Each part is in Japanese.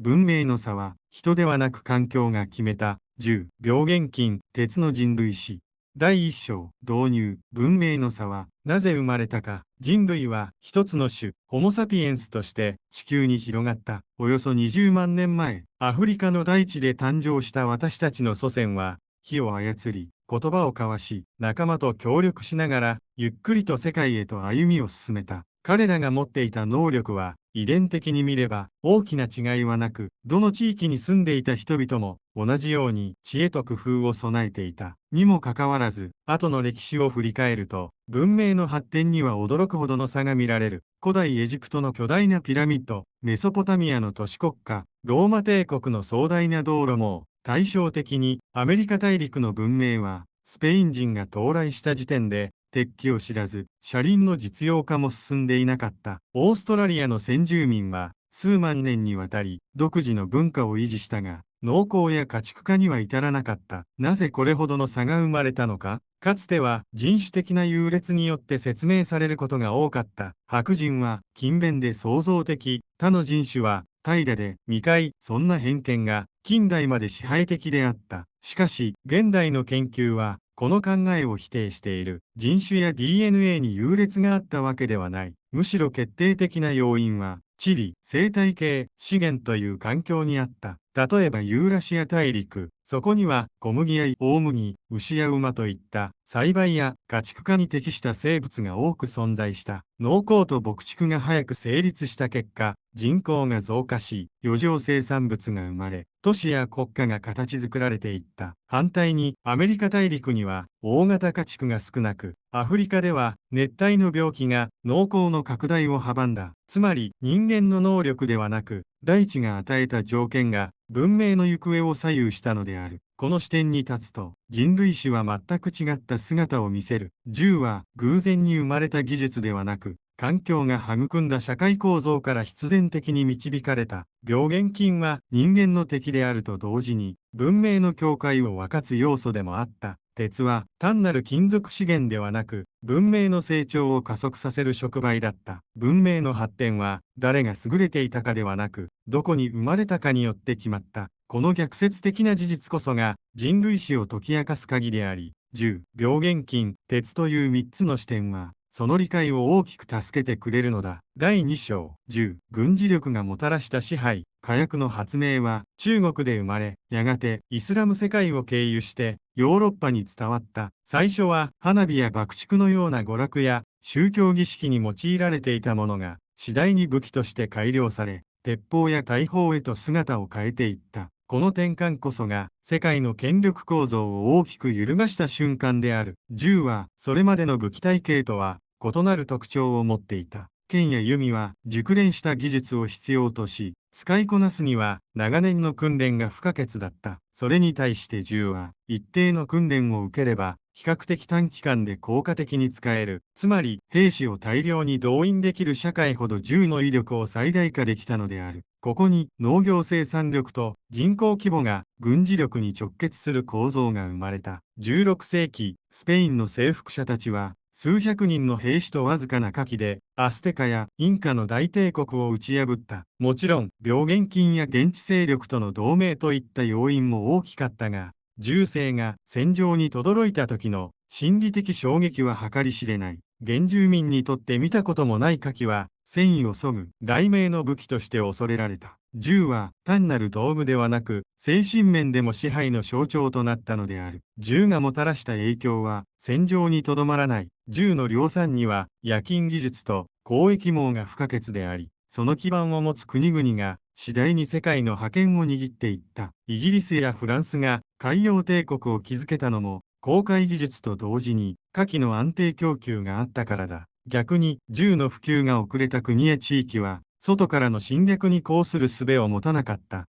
文明の差は人ではなく環境が決めた。10、病原菌、鉄の人類史。第1章、導入。文明の差はなぜ生まれたか。人類は一つの種、ホモ・サピエンスとして地球に広がった。およそ20万年前、アフリカの大地で誕生した私たちの祖先は、火を操り、言葉を交わし、仲間と協力しながら、ゆっくりと世界へと歩みを進めた。彼らが持っていた能力は、遺伝的に見れば大きな違いはなく、どの地域に住んでいた人々も同じように知恵と工夫を備えていた。にもかかわらず、後の歴史を振り返ると、文明の発展には驚くほどの差が見られる。古代エジプトの巨大なピラミッド、メソポタミアの都市国家、ローマ帝国の壮大な道路も、対照的にアメリカ大陸の文明は、スペイン人が到来した時点で、鉄器を知らず、車輪の実用化も進んでいなかった。オーストラリアの先住民は、数万年にわたり、独自の文化を維持したが、農耕や家畜化には至らなかった。なぜこれほどの差が生まれたのか。かつては人種的な優劣によって説明されることが多かった。白人は勤勉で創造的、他の人種は怠惰で未開、そんな偏見が近代まで支配的であった。しかし、現代の研究は、この考えを否定している。人種や DNA に優劣があったわけではない。むしろ決定的な要因は、地理、生態系、資源という環境にあった。例えばユーラシア大陸、そこには小麦や大麦、牛や馬といった栽培や家畜化に適した生物が多く存在した。農耕と牧畜が早く成立した結果、人口が増加し、余剰生産物が生まれ、都市や国家が形作られていった。反対に、アメリカ大陸には大型家畜が少なく、アフリカでは熱帯の病気が農耕の拡大を阻んだ。つまり、人間の能力ではなく、大地が与えた条件が文明の行方を左右したのである。この視点に立つと、人類史は全く違った姿を見せる。銃は偶然に生まれた技術ではなく、環境が育んだ社会構造から必然的に導かれた。病原菌は人間の敵であると同時に、文明の境界を分かつ要素でもあった。鉄は単なる金属資源ではなく、文明の成長を加速させる触媒だった。文明の発展は、誰が優れていたかではなく、どこに生まれたかによって決まった。この逆説的な事実こそが、人類史を解き明かす鍵であり、10、病原菌、鉄という3つの視点は、その理解を大きく助けてくれるのだ。第2章、10、軍事力がもたらした支配、火薬の発明は中国で生まれ、やがてイスラム世界を経由してヨーロッパに伝わった。最初は花火や爆竹のような娯楽や宗教儀式に用いられていたものが、次第に武器として改良され、鉄砲や大砲へと姿を変えていった。この転換こそが世界の権力構造を大きく揺るがした瞬間である。銃はそれまでの武器体系とは異なる特徴を持っていた。剣や弓は熟練した技術を必要とし、使いこなすには長年の訓練が不可欠だった。それに対して銃は一定の訓練を受ければ比較的短期間で効果的に使える。つまり兵士を大量に動員できる社会ほど銃の威力を最大化できたのである。ここに農業生産力と人口規模が軍事力に直結する構造が生まれた。16世紀、スペインの征服者たちは数百人の兵士とわずかな火器でアステカやインカの大帝国を打ち破った。もちろん病原菌や現地勢力との同盟といった要因も大きかったが、銃声が戦場に轟いた時の心理的衝撃は計り知れない。原住民にとって見たこともない火器は戦意を削ぐ雷鳴の武器として恐れられた。銃は単なる道具ではなく精神面でも支配の象徴となったのである。銃がもたらした影響は戦場にとどまらない。銃の量産には冶金技術と交易網が不可欠であり、その基盤を持つ国々が次第に世界の覇権を握っていった。イギリスやフランスが海洋帝国を築けたのも航海技術と同時に火器の安定供給があったからだ。逆に銃の普及が遅れた国や地域は外からの侵略に抗する術を持たなかった。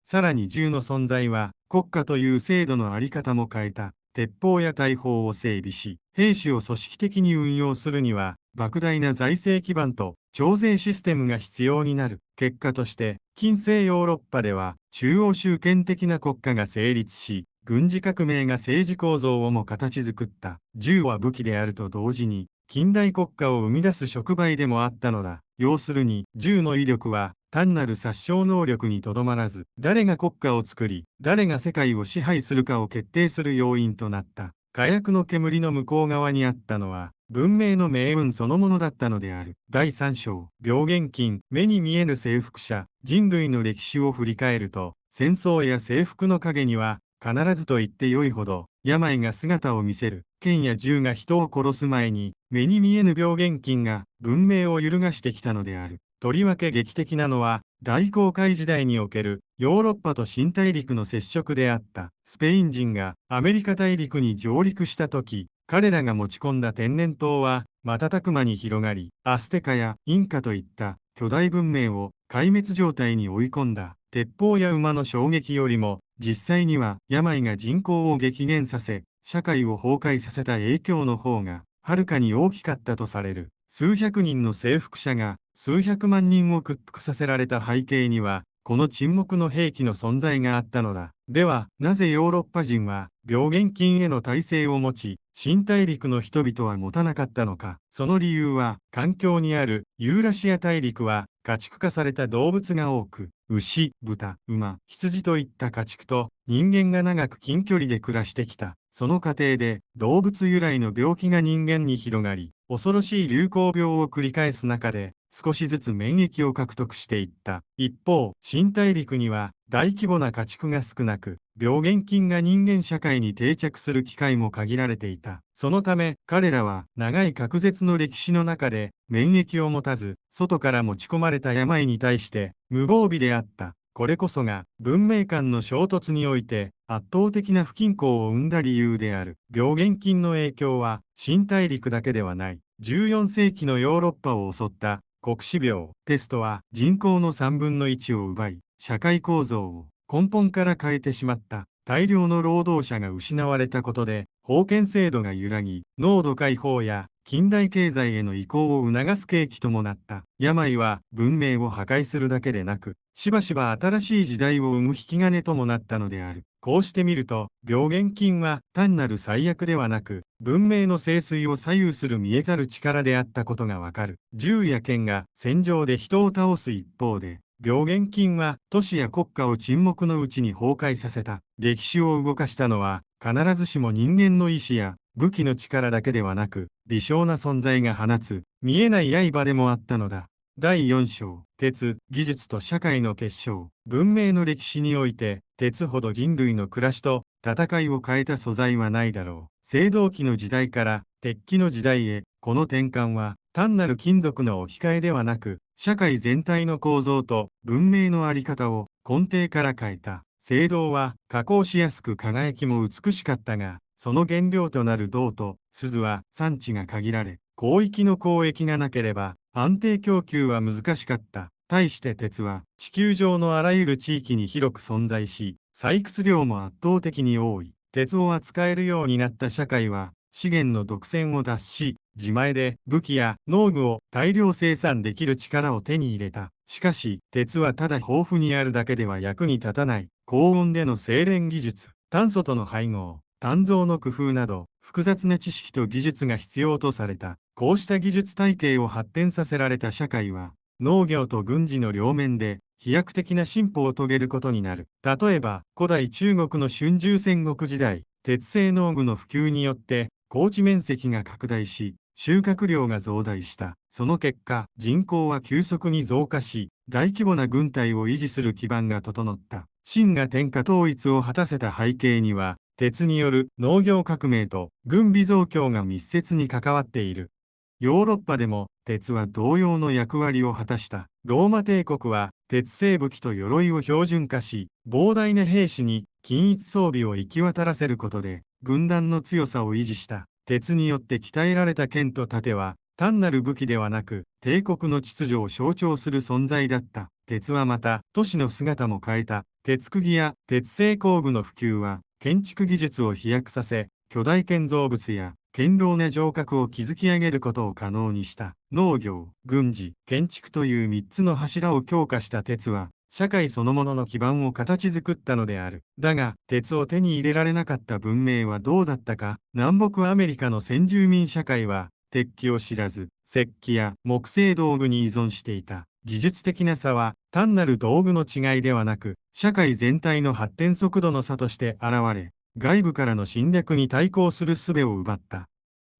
さらに銃の存在は国家という制度のあり方も変えた。鉄砲や大砲を整備し、兵士を組織的に運用するには、莫大な財政基盤と徴税システムが必要になる。結果として、近世ヨーロッパでは、中央集権的な国家が成立し、軍事革命が政治構造をも形作った。銃は武器であると同時に、近代国家を生み出す触媒でもあったのだ。要するに、銃の威力は、単なる殺傷能力にとどまらず、誰が国家を作り、誰が世界を支配するかを決定する要因となった。火薬の煙の向こう側にあったのは、文明の命運そのものだったのである。第3章、病原菌、目に見えぬ征服者、人類の歴史を振り返ると、戦争や征服の陰には、必ずと言ってよいほど、病が姿を見せる。剣や銃が人を殺す前に、目に見えぬ病原菌が文明を揺るがしてきたのである。とりわけ劇的なのは、大航海時代におけるヨーロッパと新大陸の接触であった。スペイン人がアメリカ大陸に上陸した時、彼らが持ち込んだ天然痘は瞬く間に広がり、アステカやインカといった巨大文明を壊滅状態に追い込んだ。鉄砲や馬の衝撃よりも、実際には病が人口を激減させ、社会を崩壊させた影響の方が、はるかに大きかったとされる。数百人の征服者が数百万人を屈服させられた背景には、この沈黙の兵器の存在があったのだ。では、なぜヨーロッパ人は病原菌への耐性を持ち、新大陸の人々は持たなかったのか。その理由は、環境にあるユーラシア大陸は家畜化された動物が多く、牛、豚、馬、羊といった家畜と人間が長く近距離で暮らしてきた。その過程で動物由来の病気が人間に広がり、恐ろしい流行病を繰り返す中で、少しずつ免疫を獲得していった。一方、新大陸には大規模な家畜が少なく、病原菌が人間社会に定着する機会も限られていた。そのため、彼らは長い隔絶の歴史の中で免疫を持たず、外から持ち込まれた病に対して無防備であった。これこそが文明間の衝突において圧倒的な不均衡を生んだ理由である。病原菌の影響は新大陸だけではない。14世紀のヨーロッパを襲った黒死病、ペストは人口の3分の1を奪い、社会構造を根本から変えてしまった。大量の労働者が失われたことで、封建制度が揺らぎ、農土解放や近代経済への移行を促す契機ともなった。病は文明を破壊するだけでなく、しばしば新しい時代を生む引き金ともなったのである。こうしてみると、病原菌は単なる災悪ではなく、文明の盛衰を左右する見えざる力であったことがわかる。銃や剣が戦場で人を倒す一方で、病原菌は都市や国家を沈黙のうちに崩壊させた。歴史を動かしたのは、必ずしも人間の意志や武器の力だけではなく、微小な存在が放つ見えない刃でもあったのだ。第4章、鉄、技術と社会の結晶。文明の歴史において、鉄ほど人類の暮らしと戦いを変えた素材はないだろう。青銅器の時代から鉄器の時代へ、この転換は単なる金属の置き換えではなく、社会全体の構造と文明のあり方を根底から変えた。青銅は加工しやすく輝きも美しかったが、その原料となる銅と錫は産地が限られ、広域の交易がなければ安定供給は難しかった。対して鉄は地球上のあらゆる地域に広く存在し、採掘量も圧倒的に多い。鉄を扱えるようになった社会は、資源の独占を脱し、自前で武器や農具を大量生産できる力を手に入れた。しかし、鉄はただ豊富にあるだけでは役に立たない。高温での精錬技術、炭素との配合、鍛造の工夫など、複雑な知識と技術が必要とされた。こうした技術体系を発展させられた社会は、農業と軍事の両面で飛躍的な進歩を遂げることになる。例えば、古代中国の春秋戦国時代、鉄製農具の普及によって、耕地面積が拡大し、収穫量が増大した。その結果、人口は急速に増加し、大規模な軍隊を維持する基盤が整った。秦が天下統一を果たせた背景には、鉄による農業革命と軍備増強が密接に関わっている。ヨーロッパでも鉄は同様の役割を果たした。ローマ帝国は鉄製武器と鎧を標準化し、膨大な兵士に均一装備を行き渡らせることで、軍団の強さを維持した。鉄によって鍛えられた剣と盾は、単なる武器ではなく、帝国の秩序を象徴する存在だった。鉄はまた、都市の姿も変えた。鉄釘や鉄製工具の普及は、建築技術を飛躍させ、巨大建造物や堅牢な城郭を築き上げることを可能にした。農業、軍事、建築という3つの柱を強化した鉄は、社会そのものの基盤を形作ったのである。だが、鉄を手に入れられなかった文明はどうだったか。南北アメリカの先住民社会は、鉄器を知らず、石器や木製道具に依存していた。技術的な差は、単なる道具の違いではなく、社会全体の発展速度の差として現れ、外部からの侵略に対抗する術を奪った。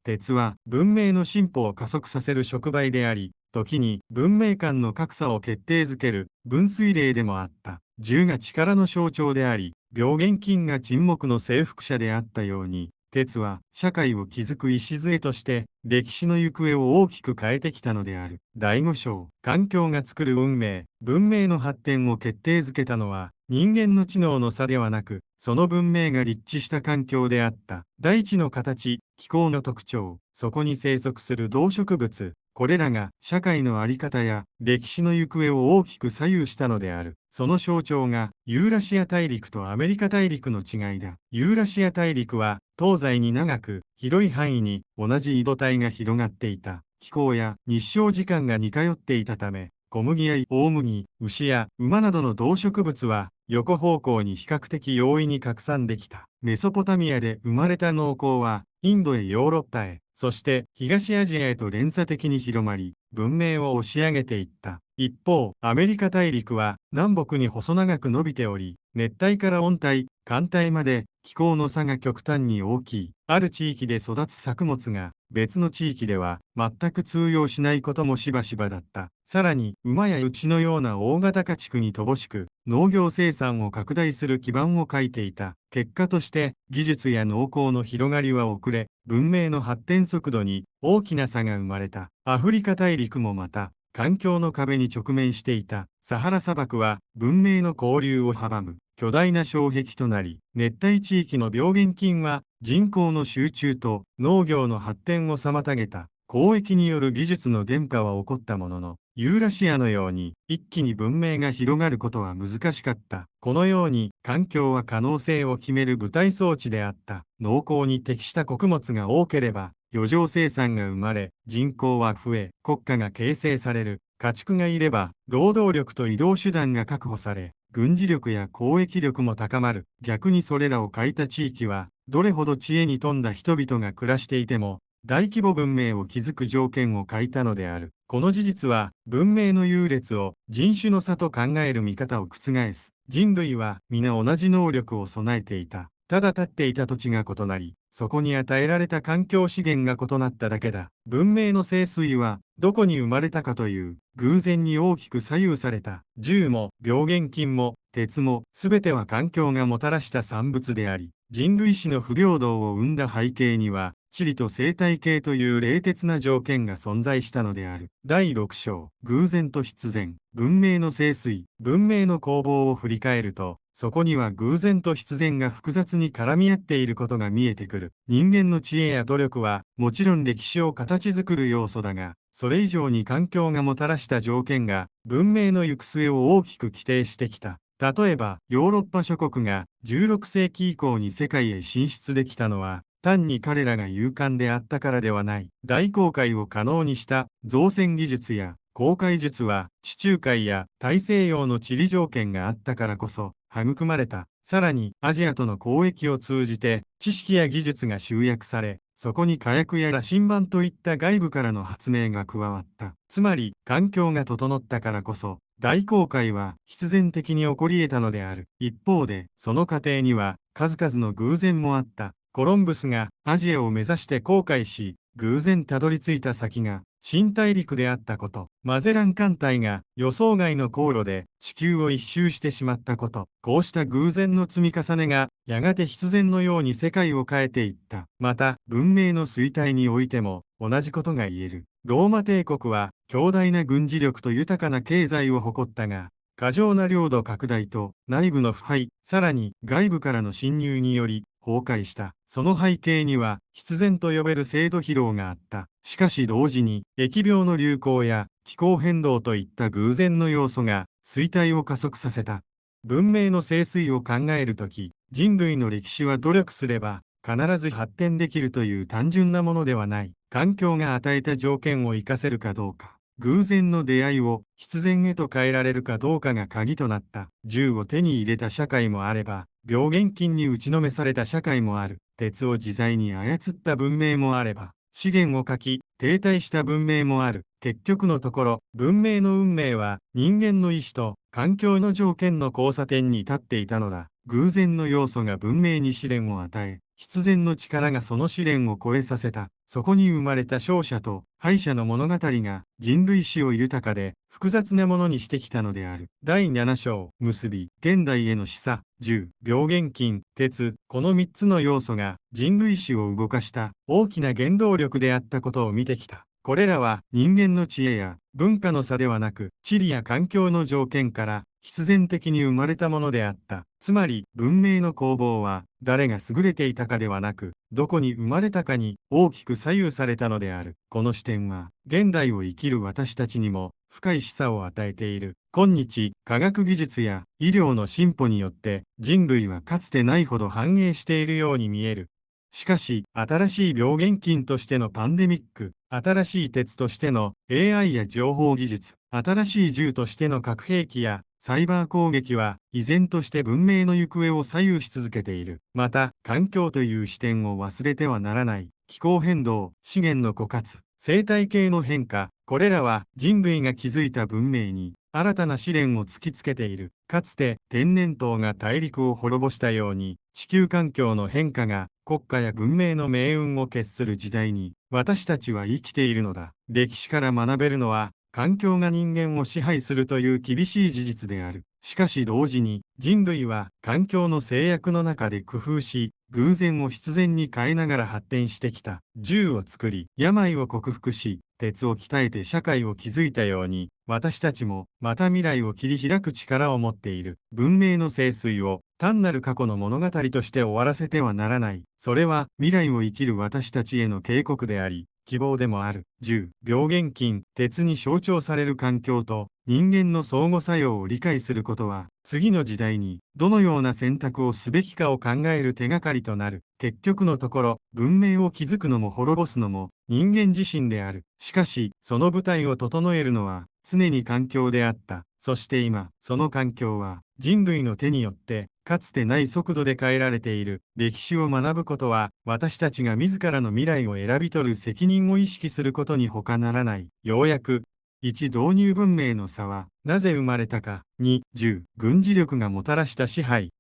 鉄は文明の進歩を加速させる触媒であり、時に文明間の格差を決定づける分水嶺でもあった。銃が力の象徴であり、病原菌が沈黙の征服者であったように、鉄は社会を築く礎として歴史の行方を大きく変えてきたのである。第5章、環境が作る運命、文明の発展を決定づけたのは人間の知能の差ではなく、その文明が立地した環境であった。大地の形、気候の特徴、そこに生息する動植物、これらが社会の在り方や歴史の行方を大きく左右したのである。その象徴がユーラシア大陸とアメリカ大陸の違いだ。ユーラシア大陸は東西に長く広い範囲に同じ緯度帯が広がっていた。気候や日照時間が似通っていたため、小麦や大麦、牛や馬などの動植物は横方向に比較的容易に拡散できた。メソポタミアで生まれた農耕はインドへヨーロッパへ、そして東アジアへと連鎖的に広まり、文明を押し上げていった。一方、アメリカ大陸は南北に細長く伸びており、熱帯から温帯、寒帯まで気候の差が極端に大きい。ある地域で育つ作物が別の地域では全く通用しないこともしばしばだった。さらに、馬や牛のような大型家畜に乏しく、農業生産を拡大する基盤を欠いていた。結果として、技術や農耕の広がりは遅れ、文明の発展速度に大きな差が生まれた。アフリカ大陸もまた、環境の壁に直面していた。サハラ砂漠は文明の交流を阻む巨大な障壁となり、熱帯地域の病原菌は人口の集中と農業の発展を妨げた。交易による技術の伝播は起こったものの、ユーラシアのように一気に文明が広がることは難しかった。このように環境は可能性を決める舞台装置であった。農耕に適した穀物が多ければ、余剰生産が生まれ、人口は増え、国家が形成される。家畜がいれば、労働力と移動手段が確保され、軍事力や交易力も高まる。逆にそれらを欠いた地域は、どれほど知恵に富んだ人々が暮らしていても、大規模文明を築く条件を欠いたのである。この事実は、文明の優劣を人種の差と考える見方を覆す。人類は皆同じ能力を備えていた。ただ立っていた土地が異なり、そこに与えられた環境資源が異なっただけだ。文明の盛衰は、どこに生まれたかという偶然に大きく左右された。銃も病原菌も鉄も全ては環境がもたらした産物であり、人類史の不平等を生んだ背景には、地理と生態系という冷徹な条件が存在したのである。第6章、偶然と必然、文明の盛衰、文明の攻防を振り返ると、そこには偶然と必然が複雑に絡み合っていることが見えてくる。人間の知恵や努力は、もちろん歴史を形作る要素だが、それ以上に環境がもたらした条件が、文明の行く末を大きく規定してきた。例えば、ヨーロッパ諸国が16世紀以降に世界へ進出できたのは、単に彼らが勇敢であったからではない。大航海を可能にした造船技術や航海術は地中海や大西洋の地理条件があったからこそ育まれた。さらにアジアとの交易を通じて知識や技術が集約され、そこに火薬や羅針盤といった外部からの発明が加わった。つまり環境が整ったからこそ大航海は必然的に起こり得たのである。一方でその過程には数々の偶然もあった。コロンブスがアジアを目指して航海し、偶然たどり着いた先が新大陸であったこと。マゼラン艦隊が予想外の航路で地球を一周してしまったこと。こうした偶然の積み重ねがやがて必然のように世界を変えていった。また、文明の衰退においても同じことが言える。ローマ帝国は強大な軍事力と豊かな経済を誇ったが、過剰な領土拡大と内部の腐敗、さらに外部からの侵入により崩壊した。その背景には必然と呼べる制度疲労があった。しかし同時に疫病の流行や気候変動といった偶然の要素が衰退を加速させた。文明の盛衰を考えるとき、人類の歴史は努力すれば必ず発展できるという単純なものではない。環境が与えた条件を活かせるかどうか。偶然の出会いを必然へと変えられるかどうかが鍵となった。銃を手に入れた社会もあれば、病原菌に打ちのめされた社会もある。鉄を自在に操った文明もあれば、資源を欠き、停滞した文明もある。結局のところ、文明の運命は人間の意志と環境の条件の交差点に立っていたのだ。偶然の要素が文明に試練を与え、必然の力がその試練を超えさせた。そこに生まれた勝者と敗者の物語が人類史を豊かで複雑なものにしてきたのである。第7章、結び、現代への示唆、10、病原菌、鉄、この3つの要素が人類史を動かした大きな原動力であったことを見てきた。これらは人間の知恵や文化の差ではなく、地理や環境の条件から必然的に生まれたものであった。つまり、文明の攻防は、誰が優れていたかではなく、どこに生まれたかに大きく左右されたのである。この視点は、現代を生きる私たちにも、深い示唆を与えている。今日、科学技術や医療の進歩によって、人類はかつてないほど繁栄しているように見える。しかし、新しい病原菌としてのパンデミック、新しい鉄としての AI や情報技術、新しい銃としての核兵器やサイバー攻撃は依然として文明の行方を左右し続けている。また、環境という視点を忘れてはならない。気候変動、資源の枯渇、生態系の変化、これらは人類が築いた文明に新たな試練を突きつけている。かつて天然痘が大陸を滅ぼしたように、地球環境の変化が国家や文明の命運を決する時代に、私たちは生きているのだ。歴史から学べるのは、環境が人間を支配するという厳しい事実である。しかし同時に、人類は環境の制約の中で工夫し、偶然を必然に変えながら発展してきた。銃を作り、病を克服し、鉄を鍛えて社会を築いたように、私たちもまた未来を切り開く力を持っている。文明の盛衰を単なる過去の物語として終わらせてはならない。それは未来を生きる私たちへの警告であり、希望でもある。10、病原菌、鉄に象徴される環境と人間の相互作用を理解することは、次の時代にどのような選択をすべきかを考える手がかりとなる。結局のところ、文明を築くのも滅ぼすのも人間自身である。しかし、その舞台を整えるのは常に環境であった。そして今、その環境は人類の手によってかつてない速度で変えられている。歴史を学ぶことは、私たちが自らの未来を選び取る責任を意識することに他ならない。ようやく、1、導入文明の差はなぜ生まれたか。2、10、軍事力がもたらした支配。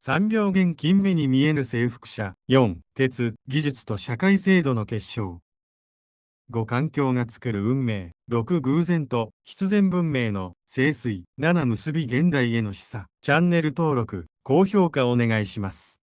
3、病原菌、目に見えぬ征服者。4、鉄、技術と社会制度の結晶。5、環境が作る運命。6、偶然と必然文明の盛衰。7、結び現代への示唆。チャンネル登録、高評価お願いします。